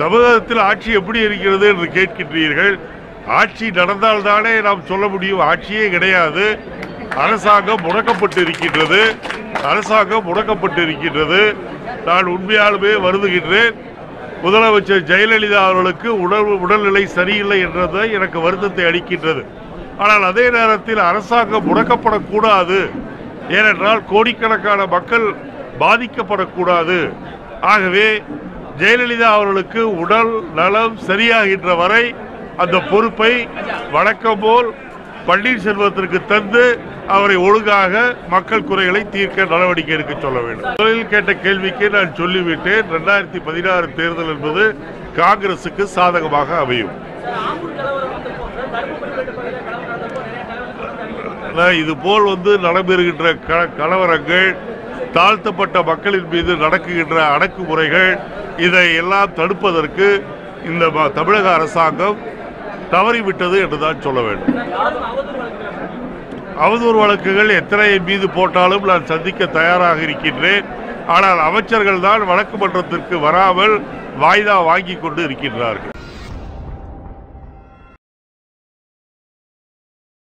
தமிழகத்தில் ஆட்சி எப்படி இருக்கிறது என்று கேட்கின்றீர்கள். ஆட்சி நடந்தால்தானே நாம் சொல்ல முடியும். ஆட்சியே கிடையாது. அரசாங்கம் முடக்கப்பட்டு இருக்கின்றது. நான் உண்மையாலுமே வருந்துகின்றேன். முதலமைச்சர் ஜெயலலிதா அவர்களுக்கு உடல்நிலை சரியில்லை என்றது எனக்கு வருத்தத்தை அளிக்கின்றது. ஆனால் அதே நேரத்தில் அரசாங்கம் முடக்கப்படக்கூடாது. ஏனென்றால் கோடிக்கணக்கான மக்கள் பாதிக்கப்படக்கூடாது. ஆகவே ஜெயலலிதா அவர்களுக்கு உடல் நலம் சரியாகின்ற வரை அந்த பொறுப்பை வழக்கம் போல் பன்னீர்செல்வத்திற்கு தந்து அவரை ஒழுங்காக மக்கள் குறைகளை தீர்க்க நடவடிக்கை எடுக்க சொல்ல வேண்டும். முதலில் கேட்ட கேள்விக்கு நான் சொல்லிவிட்டேன். 2016 தேர்தல் என்பது காங்கிரசுக்கு சாதகமாக அமையும். இதுபோல் நடைபெறுகின்ற கலவரங்கள், தாழ்த்தப்பட்ட மக்களின் மீது நடக்குகின்ற அடக்குமுறைகள், இதை எல்லாம் தடுப்பதற்கு இந்த தமிழக அரசாங்கம் தவறிவிட்டது என்றுதான் சொல்ல வேண்டும். அவதூறு வழக்குகள் எத்தனை மீது போட்டாலும் நான் சந்திக்க தயாராக இருக்கின்றேன். ஆனால் அமைச்சர்கள் தான் வழக்கு மன்றத்திற்கு வராமல் வாய்தா வாங்கி கொண்டு இருக்கின்றார்கள்.